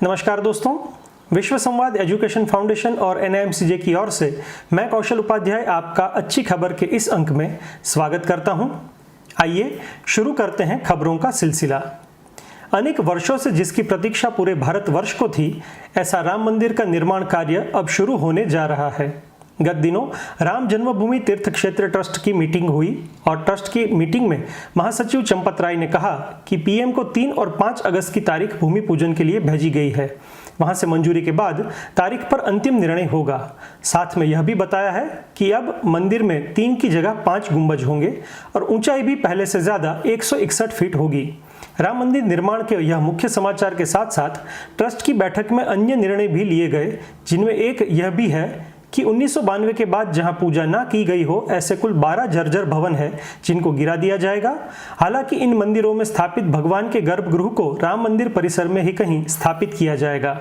नमस्कार दोस्तों, विश्व संवाद एजुकेशन फाउंडेशन और NIMCJ की ओर से मैं कौशल उपाध्याय आपका अच्छी खबर के इस अंक में स्वागत करता हूं। आइए शुरू करते हैं खबरों का सिलसिला। अनेक वर्षों से जिसकी प्रतीक्षा पूरे भारतवर्ष को थी, ऐसा राम मंदिर का निर्माण कार्य अब शुरू होने जा रहा है। गत दिनों राम जन्मभूमि तीर्थ क्षेत्र ट्रस्ट की मीटिंग हुई और ट्रस्ट की मीटिंग में महासचिव चंपत राय ने कहा कि पीएम को 3 और 5 अगस्त की तारीख भूमि पूजन के लिए भेजी गई है। वहां से मंजूरी के बाद तारीख पर अंतिम निर्णय होगा। साथ में यह भी बताया है कि अब मंदिर में 3 की जगह 5 गुंबज होंगे और ऊंचाई भी पहले से ज्यादा 161 फीट होगी। राम मंदिर निर्माण के यह मुख्य समाचार के साथ साथ ट्रस्ट की बैठक में अन्य निर्णय भी लिए गए, जिनमें एक यह भी है कि 1992 के बाद जहां पूजा ना की गई हो, ऐसे कुल 12 जर्जर भवन है जिनको गिरा दिया जाएगा। हालांकि इन मंदिरों में स्थापित भगवान के गर्भगृह को राम मंदिर परिसर में ही कहीं स्थापित किया जाएगा।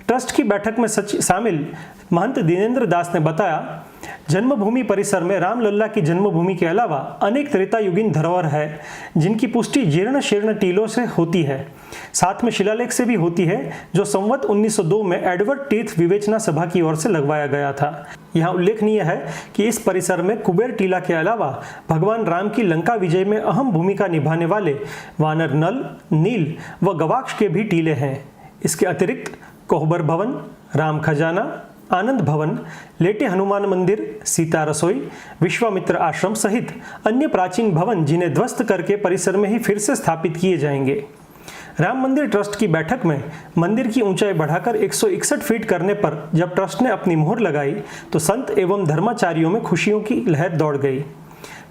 ट्रस्ट की बैठक में शामिल महंत दिनेंद्र दास ने बताया, जन्मभूमि परिसर में रामलल्ला की जन्मभूमि के अलावा अनेक त्रेतायुगीन धरोहर है, जिनकी पुष्टि जीर्ण शीर्ण टीलों से होती है। साथ में शिलालेख से भी होती है, जो संवत 1902 में एडवर्ड तीर्थ विवेचना सभा की ओर से लगवाया गया था। यहाँ उल्लेखनीय है कि इस परिसर में कुबेर टीला के अलावा भगवान राम की लंका विजय में अहम भूमिका निभाने वाले वानर नल, नील व गवाक्ष के भी टीले हैं। इसके अतिरिक्त कोहबर भवन, राम खजाना, आनंद भवन, लेटे हनुमान मंदिर, सीता रसोई, विश्वामित्र आश्रम सहित अन्य प्राचीन भवन जिन्हें ध्वस्त करके परिसर में ही फिर से स्थापित किए जाएंगे। राम मंदिर ट्रस्ट की बैठक में मंदिर की ऊंचाई बढ़ाकर 161 फीट करने पर जब ट्रस्ट ने अपनी मोहर लगाई तो संत एवं धर्माचार्यों में खुशियों की लहर दौड़ गई।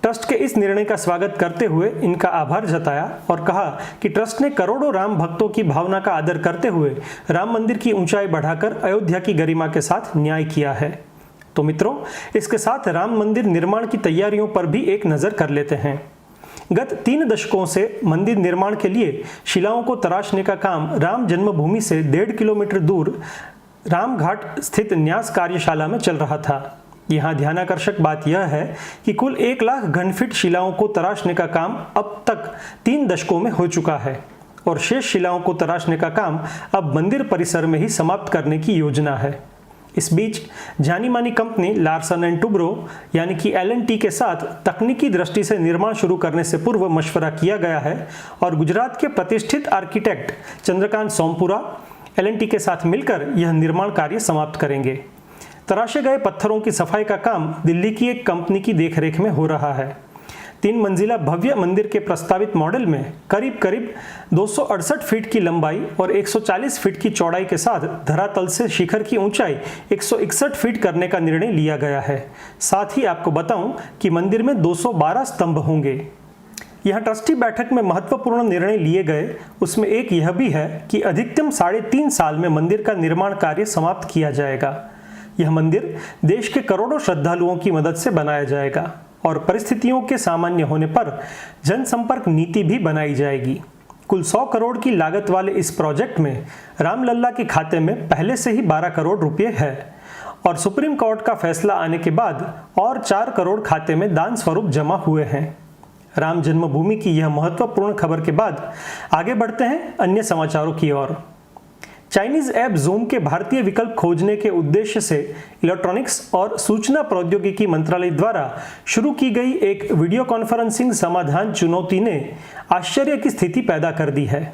ट्रस्ट के इस निर्णय का स्वागत करते हुए इनका आभार जताया और कहा कि ट्रस्ट ने करोड़ों राम भक्तों की भावना का आदर करते हुए राम मंदिर की ऊंचाई बढ़ाकर अयोध्या की गरिमा के साथ न्याय किया है। तो मित्रों, इसके साथ राम मंदिर निर्माण की तैयारियों पर भी एक नजर कर लेते हैं। गत 3 दशकों से मंदिर निर्माण के लिए शिलाओं को तराशने का काम राम जन्मभूमि से 1.5 किलोमीटर दूर रामघाट स्थित न्यास कार्यशाला में चल रहा था। यहाँ ध्यानाकर्षक बात यह है कि कुल 1 लाख घनफीट शिलाओं को तराशने का काम अब तक 3 दशकों में हो चुका है और शेष शिलाओं को तराशने का काम अब मंदिर परिसर में ही समाप्त करने की योजना है। इस बीच जानी मानी कंपनी लार्सन एंड टुब्रो यानी कि LNT के साथ तकनीकी दृष्टि से निर्माण शुरू करने से पूर्व मशवरा किया गया है और गुजरात के प्रतिष्ठित आर्किटेक्ट चंद्रकांत सोमपुरा LNT के साथ मिलकर यह निर्माण कार्य समाप्त करेंगे। तराशे गए पत्थरों की सफाई का काम दिल्ली की एक कंपनी की देखरेख में हो रहा है। 3 मंजिला भव्य मंदिर के प्रस्तावित मॉडल में करीब 268 फीट की लंबाई और 140 फीट की चौड़ाई के साथ धरातल से शिखर की ऊंचाई 161 फीट करने का निर्णय लिया गया है। साथ ही आपको बताऊं कि मंदिर में 212 स्तंभ होंगे। यहाँ ट्रस्टी बैठक में महत्वपूर्ण निर्णय लिए गए, उसमें एक यह भी है कि अधिकतम 3.5 साल में मंदिर का निर्माण कार्य समाप्त किया जाएगा। यह मंदिर देश के करोड़ों श्रद्धालुओं की मदद से बनाया जाएगा और परिस्थितियों के सामान्य होने पर जनसंपर्क नीति भी बनाई जाएगी। कुल 100 करोड़ की लागत वाले इस प्रोजेक्ट में रामलल्ला के खाते में पहले से ही 12 करोड़ रुपए है और सुप्रीम कोर्ट का फैसला आने के बाद और 4 करोड़ खाते में दान स्वरूप जमा हुए हैं। राम जन्मभूमि की यह महत्वपूर्ण खबर के बाद आगे बढ़ते हैं अन्य समाचारों की ओर। चाइनीज ऐप जूम के भारतीय विकल्प खोजने के उद्देश्य से इलेक्ट्रॉनिक्स और सूचना प्रौद्योगिकी मंत्रालय द्वारा शुरू की गई एक वीडियो कॉन्फ्रेंसिंग समाधान चुनौती ने आश्चर्य की स्थिति पैदा कर दी है।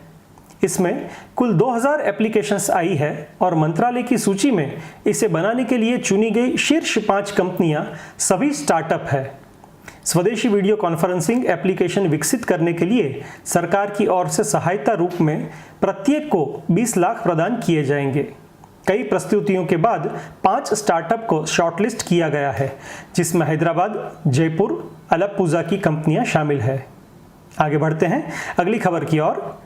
इसमें कुल 2000 एप्लीकेशंस आई है और मंत्रालय की सूची में इसे बनाने के लिए चुनी गई शीर्ष 5 कंपनियां सभी स्टार्टअप है। स्वदेशी वीडियो कॉन्फ्रेंसिंग एप्लीकेशन विकसित करने के लिए सरकार की ओर से सहायता रूप में प्रत्येक को 20 लाख प्रदान किए जाएंगे। कई प्रस्तुतियों के बाद 5 स्टार्टअप को शॉर्टलिस्ट किया गया है, जिसमें हैदराबाद, जयपुर, अलप्पुझा की कंपनियां शामिल है। आगे बढ़ते हैं अगली खबर की ओर,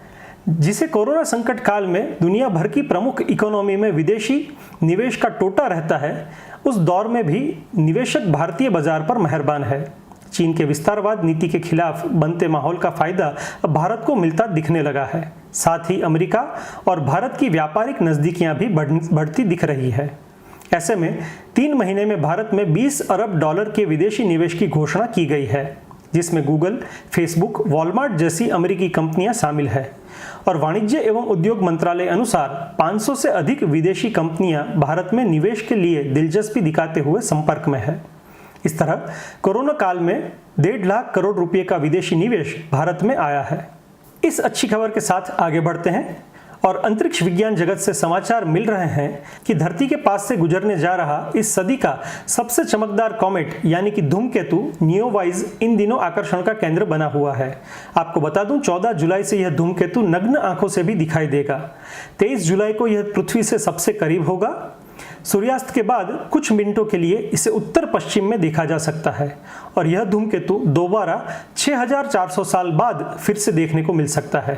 जिसे कोरोना संकट काल में दुनिया भर की प्रमुख इकोनॉमी में विदेशी निवेश का टोटा रहता है, उस दौर में भी निवेशक भारतीय बाजार पर मेहरबान है। चीन के विस्तारवाद नीति के खिलाफ बनते माहौल का फायदा अब भारत को मिलता दिखने लगा है। साथ ही अमेरिका और भारत की व्यापारिक नजदीकियां भी बढ़ती दिख रही है। ऐसे में 3 महीने में भारत में $20 अरब के विदेशी निवेश की घोषणा की गई है, जिसमें गूगल, फेसबुक, वॉलमार्ट जैसी अमेरिकी कंपनियां शामिल है। और वाणिज्य एवं उद्योग मंत्रालय अनुसार 500 से अधिक विदेशी कंपनियां भारत में निवेश के लिए दिलचस्पी दिखाते हुए संपर्क में है। इस तरह कोरोना काल में 1.5 लाख करोड़ रुपए का विदेशी निवेश भारत में आया है। इस अच्छी खबर के साथ आगे बढ़ते हैं और अंतरिक्ष विज्ञान जगत से समाचार मिल रहे हैं कि धरती के पास से गुजरने जा रहा इस सदी का सबसे चमकदार कॉमेट यानी कि धूमकेतु नियोवाइज इन दिनों आकर्षण का केंद्र बना हुआ है। आपको बता दूं 14 जुलाई से यह धूमकेतु नग्न आंखों से भी दिखाई देगा। 23 जुलाई को यह पृथ्वी से सबसे करीब होगा। सूर्यास्त के बाद कुछ मिनटों के लिए इसे उत्तर पश्चिम में देखा जा सकता है और यह धूमकेतु दोबारा 6400 साल बाद फिर से देखने को मिल सकता है।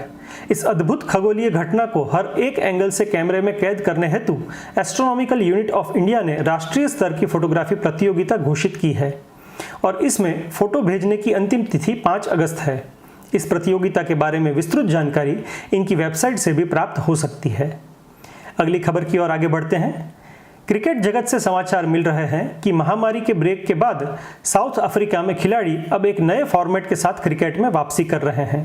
इस अद्भुत खगोलीय घटना को हर एक एंगल से कैमरे में कैद करने हेतु एस्ट्रोनॉमिकल यूनिट ऑफ इंडिया ने राष्ट्रीय स्तर की फोटोग्राफी प्रतियोगिता घोषित की है और इसमें फोटो भेजने की अंतिम तिथि 5 अगस्त है। इस प्रतियोगिता के बारे में विस्तृत जानकारी इनकी वेबसाइट से भी प्राप्त हो सकती है। अगली खबर की ओर आगे बढ़ते हैं। क्रिकेट जगत से समाचार मिल रहे हैं कि महामारी के ब्रेक के बाद साउथ अफ्रीका में खिलाड़ी अब एक नए फॉर्मेट के साथ क्रिकेट में वापसी कर रहे हैं।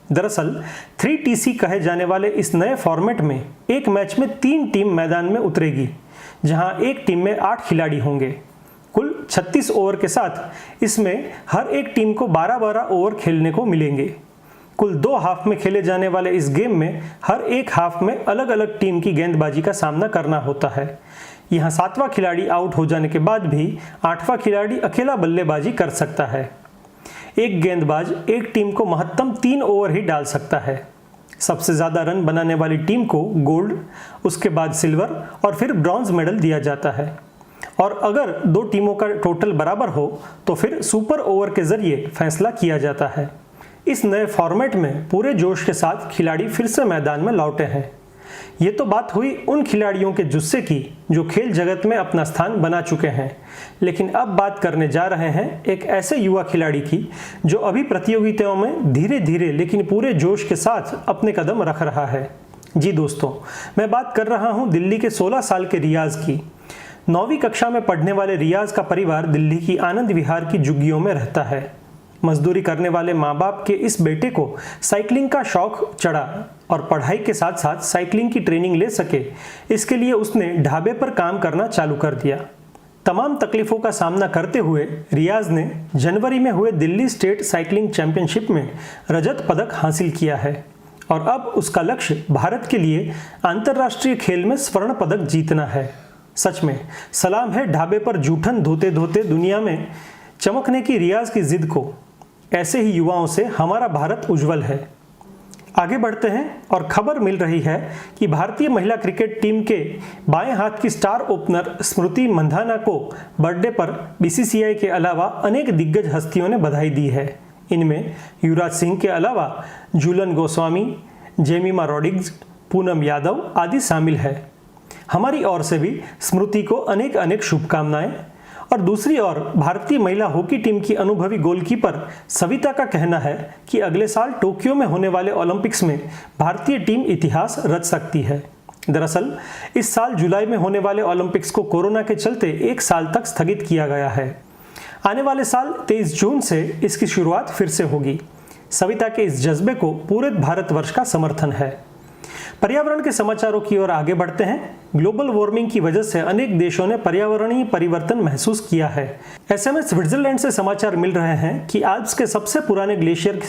दरअसल 3TC कहे जाने वाले इस नए फॉर्मेट में एक मैच में 3 टीम मैदान में उतरेगी, जहां एक टीम में 8 खिलाड़ी होंगे। कुल 36 ओवर के साथ इसमें हर एक टीम को 12-12 ओवर खेलने को मिलेंगे। कुल 2 हाफ में खेले जाने वाले इस गेम में हर एक हाफ में अलग अलग टीम की गेंदबाजी का सामना करना होता है। यहाँ 7वां खिलाड़ी आउट हो जाने के बाद भी 8वां खिलाड़ी अकेला बल्लेबाजी कर सकता है। एक गेंदबाज एक टीम को महत्तम 3 ओवर ही डाल सकता है। सबसे ज़्यादा रन बनाने वाली टीम को गोल्ड, उसके बाद सिल्वर और फिर ब्रॉन्ज मेडल दिया जाता है और अगर 2 टीमों का टोटल बराबर हो तो फिर सुपर ओवर के जरिए फैसला किया जाता है। इस नए फॉर्मेट में पूरे जोश के साथ खिलाड़ी फिर से मैदान में लौटे हैं। ये तो बात हुई उन खिलाड़ियों के जुस्से की जो खेल जगत में अपना स्थान बना चुके हैं, लेकिन अब बात करने जा रहे हैं एक ऐसे युवा खिलाड़ी की जो अभी प्रतियोगिताओं में धीरे धीरे लेकिन पूरे जोश के साथ अपने कदम रख रहा है। जी दोस्तों, मैं बात कर रहा हूँ दिल्ली के 16 साल के रियाज की। 9वीं कक्षा में पढ़ने वाले रियाज का परिवार दिल्ली की आनंद विहार की झुग्गियों में रहता है। मजदूरी करने वाले माँ बाप के इस बेटे को साइकिलिंग का शौक चढ़ा और पढ़ाई के साथ साथ साइकिलिंग की ट्रेनिंग ले सके, इसके लिए उसने ढाबे पर काम करना चालू कर दिया। तमाम तकलीफों का सामना करते हुए रियाज ने जनवरी में हुए दिल्ली स्टेट साइकिलिंग चैंपियनशिप में रजत पदक हासिल किया है और अब उसका लक्ष्य भारत के लिए अंतर्राष्ट्रीय खेल में स्वर्ण पदक जीतना है। सच में सलाम है ढाबे पर जूठन धोते धोते दुनिया में चमकने की रियाज की जिद को। ऐसे ही युवाओं से हमारा भारत उज्जवल है। आगे बढ़ते हैं और खबर मिल रही है कि भारतीय महिला क्रिकेट टीम के बाएं हाथ की स्टार ओपनर स्मृति मंधाना को बर्थडे पर बीसीसीआई के अलावा अनेक दिग्गज हस्तियों ने बधाई दी है। इनमें युवराज सिंह के अलावा झूलन गोस्वामी, जेमिमा रॉड्रिग्स, पूनम यादव आदि शामिल है। हमारी ओर से भी स्मृति को अनेक अनेक शुभकामनाएं। और दूसरी ओर भारतीय महिला हॉकी टीम की अनुभवी गोलकीपर सविता का कहना है कि अगले साल टोक्यो में होने वाले ओलंपिक्स में भारतीय टीम इतिहास रच सकती है। दरअसल इस साल जुलाई में होने वाले ओलंपिक्स को कोरोना के चलते 1 साल तक स्थगित किया गया है। आने वाले साल 23 जून से इसकी शुरुआत फिर से होगी। सविता के इस जज्बे को पूरे भारतवर्ष का समर्थन है। पर्यावरण के समाचारों की ओर आगे बढ़ते हैं। ग्लोबल वार्मिंग की वजह से अनेक देशों ने पर्यावरणीय परिवर्तन महसूस किया है। ऐसे में स्विट्जरलैंड से समाचार मिल रहे हैं कि आल्प्स के सबसे पुराने ग्लेशियर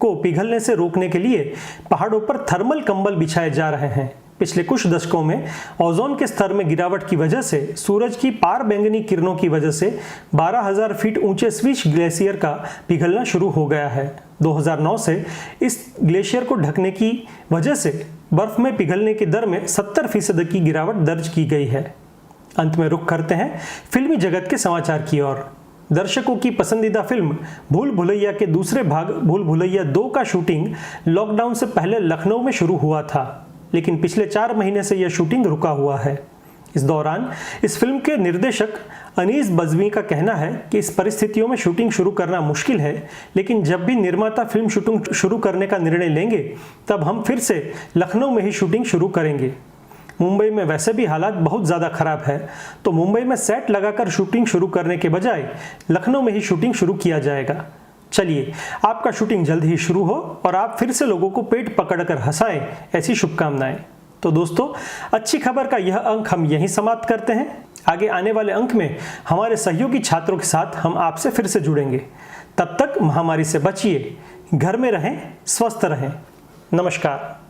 को पिघलने से रोकने के लिए पहाड़ों पर थर्मल कंबल बिछाए जा रहे हैं। पिछले कुछ दशकों में ओजोन के स्तर में गिरावट की वजह से सूरज की पार बैंगनी किरणों की वजह से 12,000 फीट ऊंचे स्विच ग्लेशियर का पिघलना शुरू हो गया है। 2009 से इस ग्लेशियर को ढकने की वजह से बर्फ में पिघलने की दर में 70% की गिरावट दर्ज की गई है। अंत में रुख करते हैं फिल्मी जगत के समाचार की ओर। दर्शकों की पसंदीदा फिल्म भूल भुलैया के दूसरे भाग भूल भुलैया 2 का शूटिंग लॉकडाउन से पहले लखनऊ में शुरू हुआ था, लेकिन पिछले 4 महीने से यह शूटिंग रुका हुआ है। इस दौरान इस फिल्म के निर्देशक अनीस बज़मी का कहना है कि इस परिस्थितियों में शूटिंग शुरू करना मुश्किल है, लेकिन जब भी निर्माता फिल्म शूटिंग शुरू करने का निर्णय लेंगे तब हम फिर से लखनऊ में ही शूटिंग शुरू करेंगे। मुंबई में वैसे भी हालात बहुत ज़्यादा खराब है, तो मुंबई में सेट लगाकर शूटिंग शुरू करने के बजाय लखनऊ में ही शूटिंग शुरू किया जाएगा। चलिए, आपका शूटिंग जल्द ही शुरू हो और आप फिर से लोगों को पेट पकड़कर हंसाएं, ऐसी शुभकामनाएं। तो दोस्तों, अच्छी खबर का यह अंक हम यहीं समाप्त करते हैं। आगे आने वाले अंक में हमारे सहयोगी छात्रों के साथ हम आपसे फिर से जुड़ेंगे। तब तक महामारी से बचिए, घर में रहें, स्वस्थ रहें। नमस्कार।